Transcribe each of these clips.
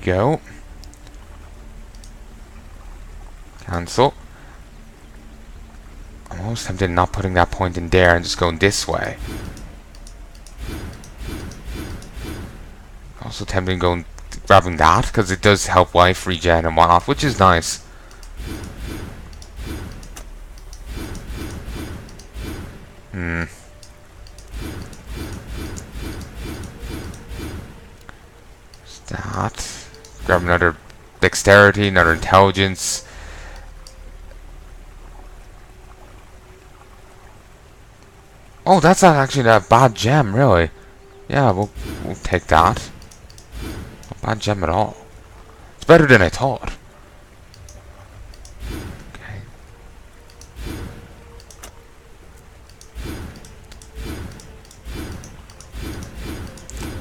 go. Cancel. I'm almost tempted not putting that point in there and just going this way. Also tempted going grabbing that because it does help life regen and whatnot, which is nice. That. Grab another dexterity, another intelligence. Oh, that's not actually that bad gem, really. Yeah, we'll take that. Not bad gem at all. It's better than I thought. Okay.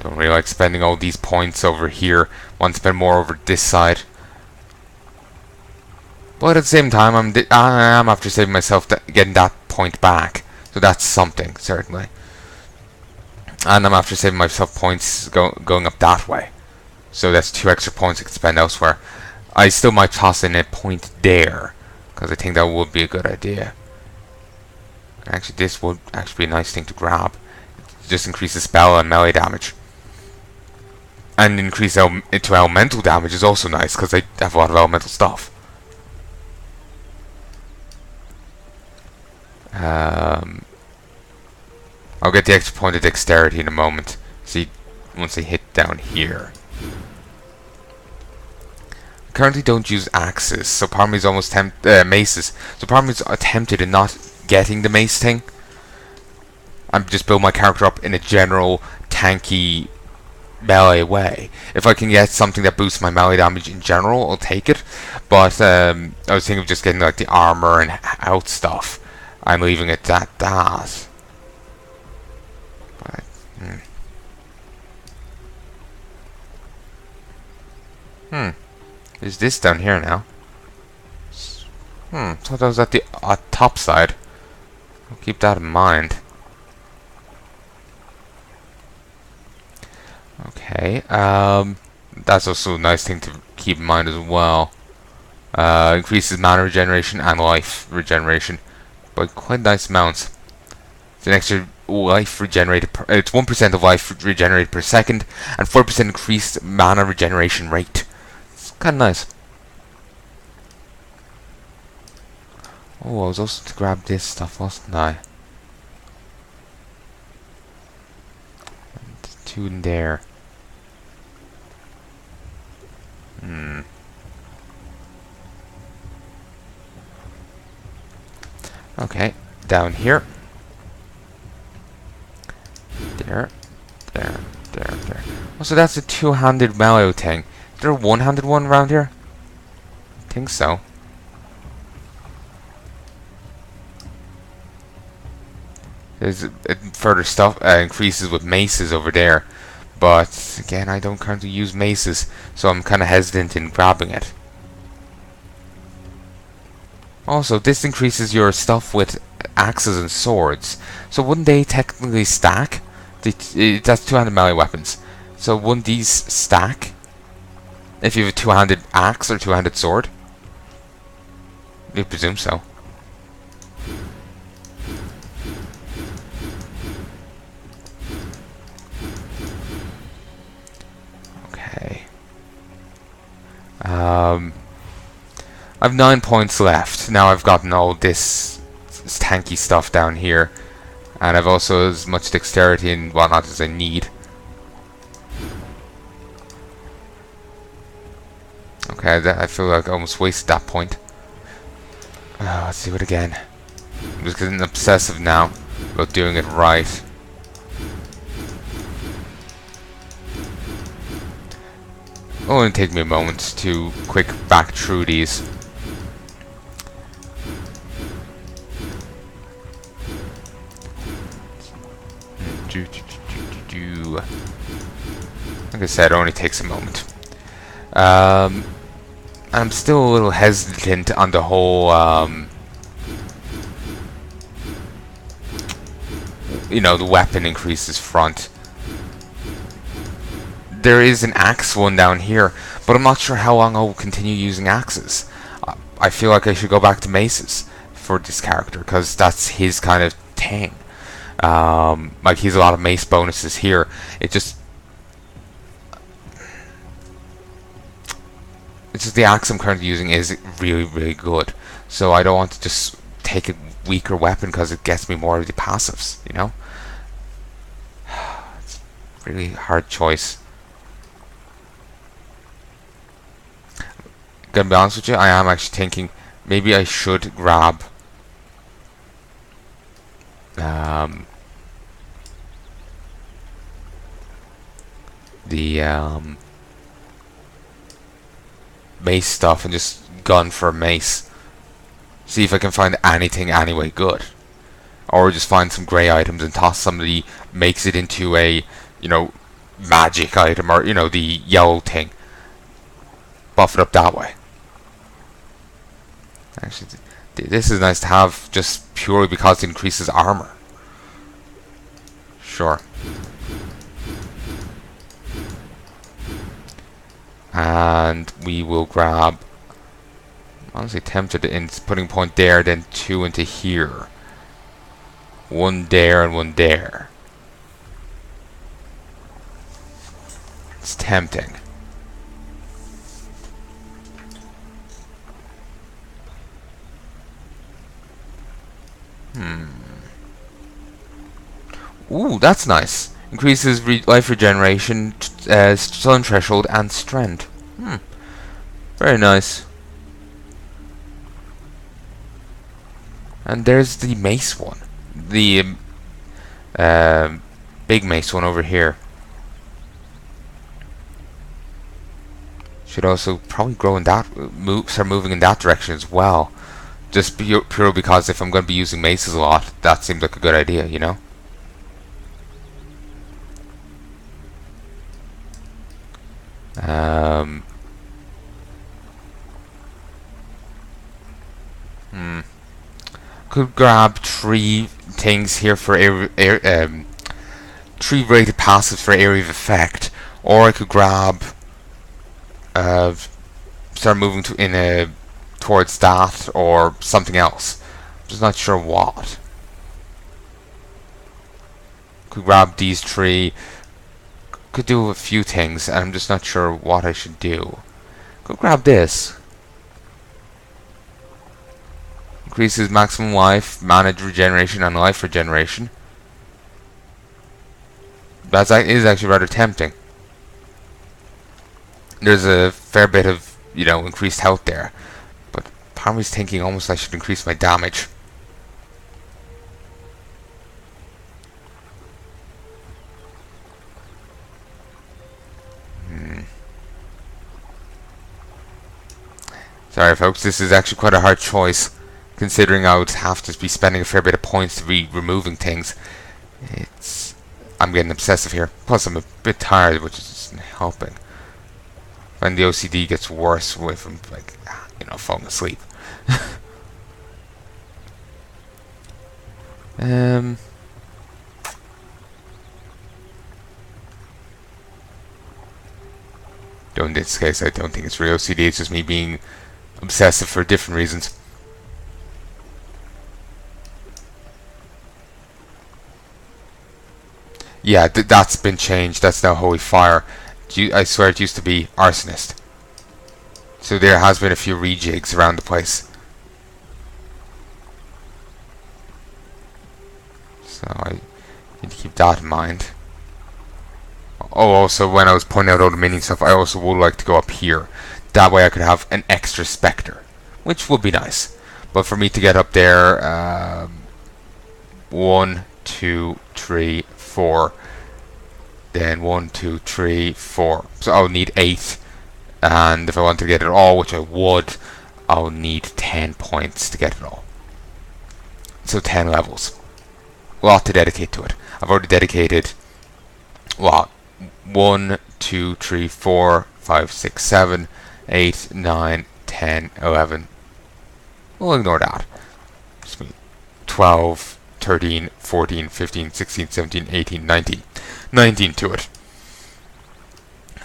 Don't really like spending all these points over here. Want to spend more over this side. But at the same time, I am after saving myself getting that point back. So that's something, certainly. And I'm after saving myself points going up that way. So that's 2 extra points I can spend elsewhere. I still might toss in a point there, because I think that would be a good idea. Actually, this would actually be a nice thing to grab. It just increases spell and melee damage. And increase into elemental damage is also nice, because I have a lot of elemental stuff. I'll get the extra point of dexterity in a moment. See, once I hit down here. I currently don't use axes, so part of me is almost maces. So part of me is tempted in not getting the mace thing. I'm just building my character up in a general tanky melee way. If I can get something that boosts my melee damage in general, I'll take it. But I was thinking of just getting like the armor and health stuff. I'm leaving it at that. But, There's this down here now. Thought that was at the top side. I'll keep that in mind. Okay, that's also a nice thing to keep in mind as well. Increases mana regeneration and life regeneration by quite nice amounts. It's an extra life regenerated it's 1% of life regenerated per second and 4% increased mana regeneration rate. It's kinda nice. Oh, I was also to grab this stuff, wasn't I? And 2 in there. Okay, down here. There. Oh, so that's a 2-handed melee thing. Is there a 1-handed one around here? I think so. There's further stuff increases with maces over there. But again, I don't currently use maces, so I'm kind of hesitant in grabbing it. Also, this increases your stuff with axes and swords. So wouldn't they technically stack? That's 2-handed melee weapons. So wouldn't these stack if you have a 2-handed axe or 2-handed sword? I presume so. Okay. I've 9 points left. Now I've gotten all this tanky stuff down here. And I've also as much dexterity and whatnot as I need. Okay, I feel like I almost wasted that point. Let's do it again. I'm just getting obsessive now about doing it right. It'll only take me a moment to quick back through these. Like I said, it only takes a moment. I'm still a little hesitant on the whole, you know, the weapon increases front. there is an axe one down here, but I'm not sure how long I'll continue using axes. I feel like I should go back to maces for this character, because that's his kind of thing. Like, he's a lot of mace bonuses here. It's just the axe I'm currently using is really, really good. So I don't want to just take a weaker weapon because it gets me more of the passives, you know? It's a really hard choice. Gonna be honest with you, I am actually thinking maybe I should grab the mace stuff and just gun for a mace. See if I can find anything anyway good. Or just find some grey items and toss somebody makes it into a, you know, magic item, or, you know, the yellow thing. Buff it up that way. Actually, this is nice to have just purely because it increases armor. Sure. And we will grab, I'm honestly tempted in putting point there, then 2 into here. 1 there and 1 there. It's tempting. Ooh, that's nice. Increases life regeneration, stun threshold, and strength. Very nice. And there's the mace one. The big mace one over here. Should also probably grow in that, start moving in that direction as well. Just pure because if I'm going to be using maces a lot, that seems like a good idea, you know? Could grab 3 things here for 3 rated passives for area of effect, or I could grab start moving towards that or something else. I'm just not sure what. Could grab these 3. Could do a few things, and I'm just not sure what I should do. Could grab this. Increases maximum life, mana regeneration, and life regeneration. That is actually rather tempting. There's a fair bit of, you know, increased health there, but part of me's thinking almost I should increase my damage. Sorry folks, this is actually quite a hard choice, considering I would have to be spending a fair bit of points to be removing things. I'm getting obsessive here. Plus I'm a bit tired, which isn't helping. When the OCD gets worse with, like, you know, falling asleep. In this case, I don't think it's real OCD. It's just me being obsessive for different reasons. Yeah, that's been changed. That's now Holy Fire. I swear it used to be Arsonist. So there has been a few rejigs around the place. So I need to keep that in mind. Oh, also when I was pointing out all the mini stuff, I also would like to go up here. That way I could have an extra Spectre, which would be nice. But for me to get up there, 1, 2, 3, 4. Then 1, 2, 3, 4. So I'll need 8. And if I want to get it all, which I would, I'll need 10 points to get it all. So 10 levels. A lot to dedicate to it. I've already dedicated, what? 1, 2, 3, 4, 5, 6, 7, 8, 9, 10, 11. We'll ignore that. 12, 13, 14, 15, 16, 17, 18, 19. 19 to it.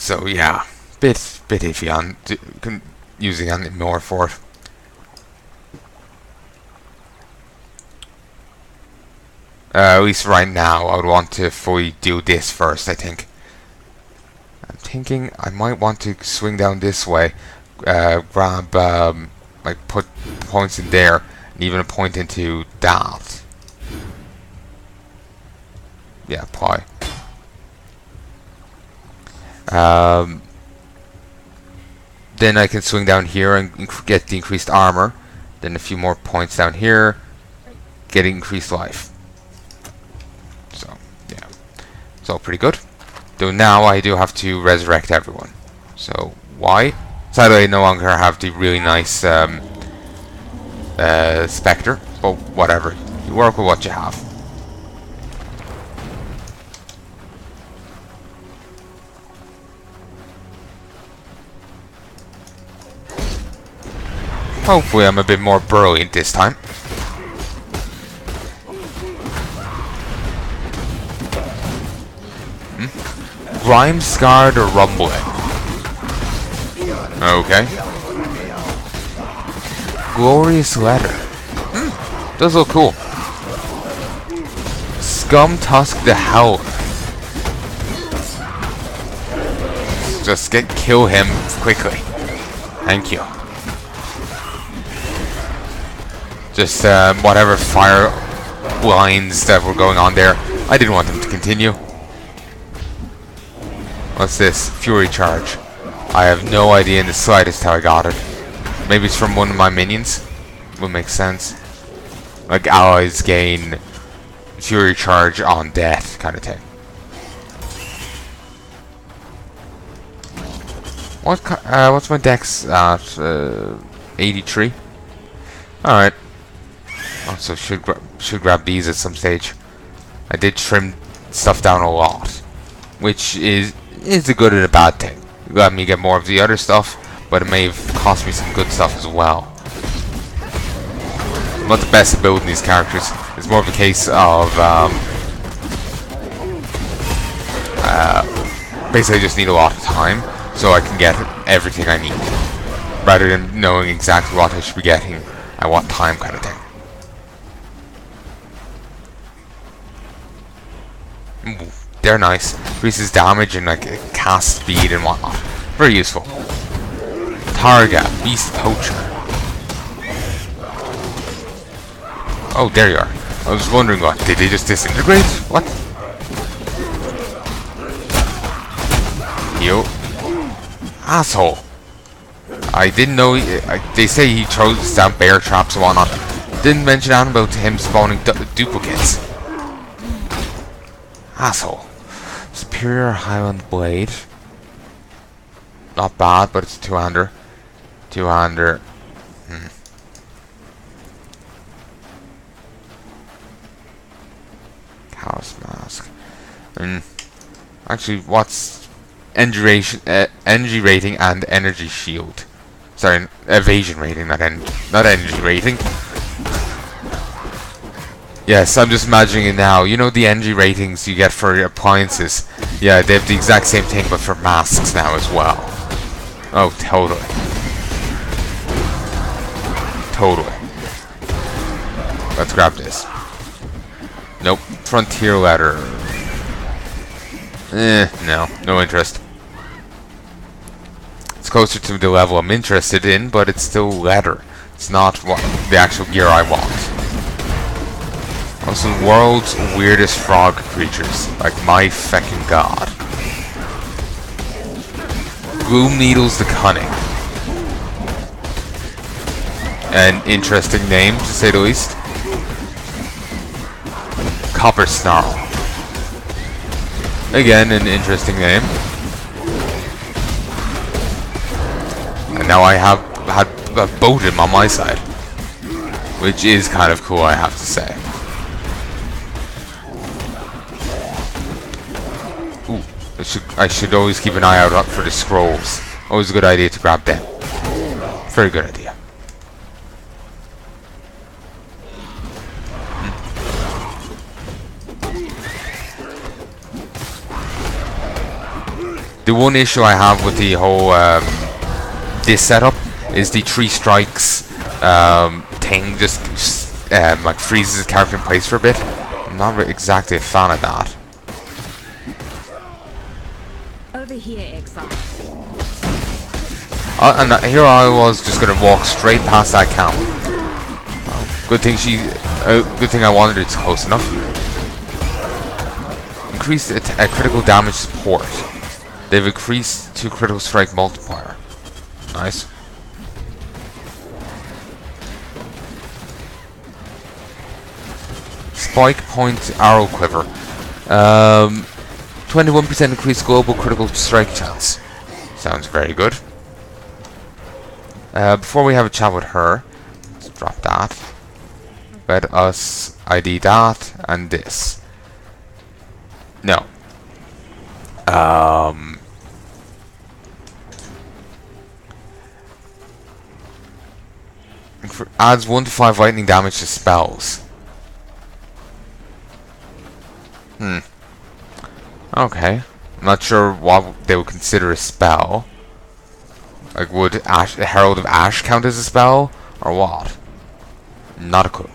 So yeah, bit iffy on using on more for it. At least right now, I would want to fully do this first, I think. I'm thinking I might want to swing down this way, grab, like put points in there, and even a point into that. Yeah, apply. Then I can swing down here and get the increased armor. Then a few more points down here, get increased life. So, yeah. It's all pretty good. Though now I do have to resurrect everyone. So, why? Sadly, I no longer have the really nice Spectre. But whatever. You work with what you have. Hopefully I'm a bit more brilliant this time. Grime scarred or rumbling? Okay. Glorious letter. Does look cool. Scum tusk the hell. Just kill him quickly. Thank you. Just whatever fire lines that were going on there, I didn't want them to continue. What's this? Fury charge. I have no idea in the slightest how I got it. Maybe it's from one of my minions. Would make sense. Like allies gain Fury charge on death kind of thing. What's my dex at? 83. All right. Also, should grab these at some stage. I did trim stuff down a lot, which is a good and a bad thing. It let me get more of the other stuff, but it may have cost me some good stuff as well. I'm not the best at building these characters. It's more of a case of basically I just need a lot of time so I can get everything I need, rather than knowing exactly what I should be getting at what time kind of thing. Ooh, they're nice. Increases damage and like cast speed and whatnot. Very useful. Targa, Beast Poacher. Oh, there you are. I was wondering what. Did they just disintegrate? What? You asshole. I didn't know they say he throws down bear traps and whatnot. Didn't mention anything about him spawning duplicates. Asshole. Superior Highland Blade. Not bad, but it's a two-hander. Two-hander. Chaos Mask. Actually, what's energy rating and energy shield? Sorry, evasion rating, not energy rating. Yes, I'm just imagining it now. You know the energy ratings you get for your appliances? Yeah, they have the exact same thing, but for masks now as well. Oh, totally. Totally. Let's grab this. Nope. Frontier letter. No interest. It's closer to the level I'm interested in, but it's still letter. It's not what the actual gear I want. Also, the world's weirdest frog creatures. Like, my feckin' god. Gloom Needles the Cunning. An interesting name, to say the least. Copper Snarl. Again, an interesting name. And now I have had a Bodum on my side. Which is kind of cool, I have to say. I should always keep an eye out for the scrolls. Always a good idea to grab them. Very good idea. The one issue I have with the whole this setup is the 3 strikes thing just like freezes the character in place for a bit. I'm not exactly a fan of that. Over here, Exile. And here I was just gonna walk straight past that camp. Good thing good thing I wanted it close enough. Increased critical damage support. They've increased to critical strike multiplier. Nice. Spike point arrow quiver. 21% increased global critical strike chance. Sounds very good. Before we have a chat with her, let's drop that. Let us ID that and this. No. Adds 1 to 5 lightning damage to spells. Okay. I'm not sure what they would consider a spell. Like, would the Herald of Ash count as a spell? Or what? Not a clue.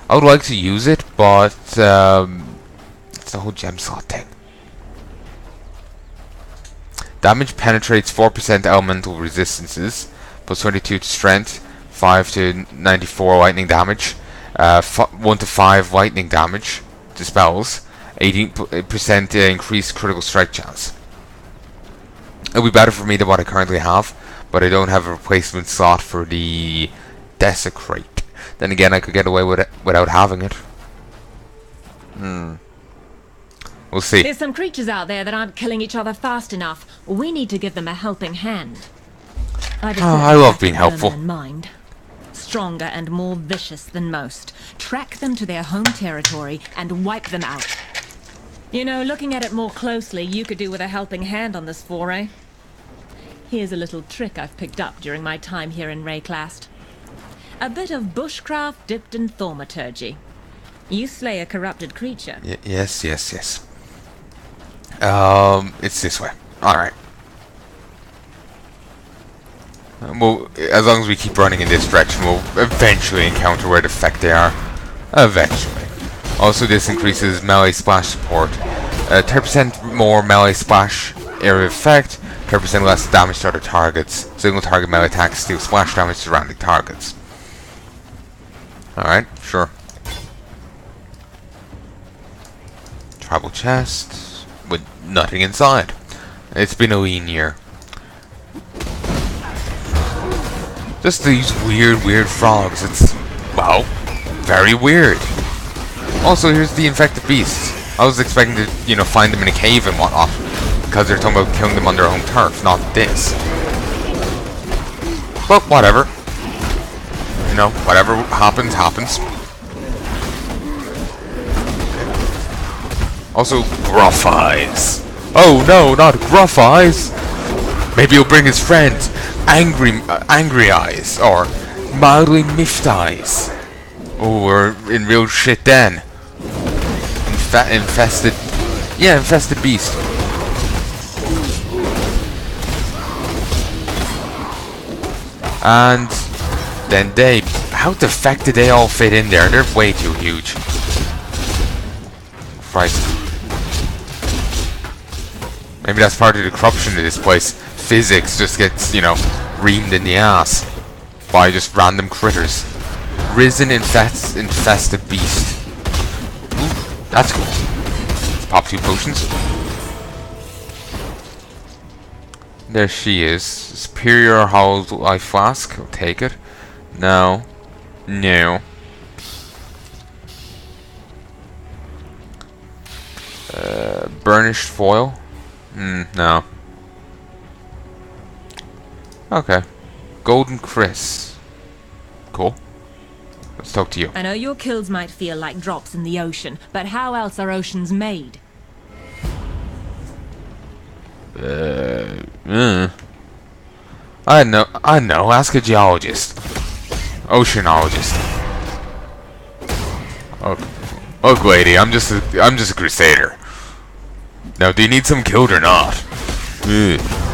I would like to use it, but it's the whole gem slot thing. Damage penetrates 4% elemental resistances, plus 22 to strength, 5 to 94 lightning damage, 1 to 5 lightning damage to spells, 18% increased critical strike chance. It'll be better for me than what I currently have, but I don't have a replacement slot for the Desecrate. Then again, I could get away with it without having it. We'll see. There's some creatures out there that aren't killing each other fast enough. We need to give them a helping hand. I love being helpful. In mind. Stronger and more vicious than most. Track them to their home territory and wipe them out. You know, looking at it more closely, you could do with a helping hand on this foray. Here's a little trick I've picked up during my time here in Rayclast. A bit of bushcraft dipped in thaumaturgy. You slay a corrupted creature. Yes. It's this way. Alright. Well, as long as we keep running in this direction, we'll eventually encounter where the effect they are. Eventually. Also, this increases melee splash support. 10% more melee splash area effect, 10% less damage to other targets. Single target melee attacks deal splash damage to surrounding targets. Alright, sure. Travel chest with nothing inside. It's been a lean year. Just these weird frogs. It's, well, very weird. Also, here's the infected beasts. I was expecting to, you know, find them in a cave and whatnot, because they're talking about killing them on their home turf, not this. But whatever. You know, whatever happens, happens. Also, gruff eyes. Oh no, not gruff eyes. Maybe he'll bring his friends. Angry eyes, or mildly miffed eyes. Oh, we're in real shit then. Infested beast. And then how the fuck did they all fit in there? They're way too huge. Christ. Maybe that's part of the corruption of this place. Physics just gets, you know, reamed in the ass by just random critters. Risen infested beast. Ooh, that's cool. Let's pop 2 potions. There she is. Superior Hollow Life Flask. I'll take it. No. No. Burnished foil. No. Okay. Golden Chris. Cool. Let's talk to you. I know your kills might feel like drops in the ocean, but how else are oceans made? I know. Ask a geologist. Oceanologist. Look, lady, I'm just a crusader. Now, do you need some killed or not? Ugh.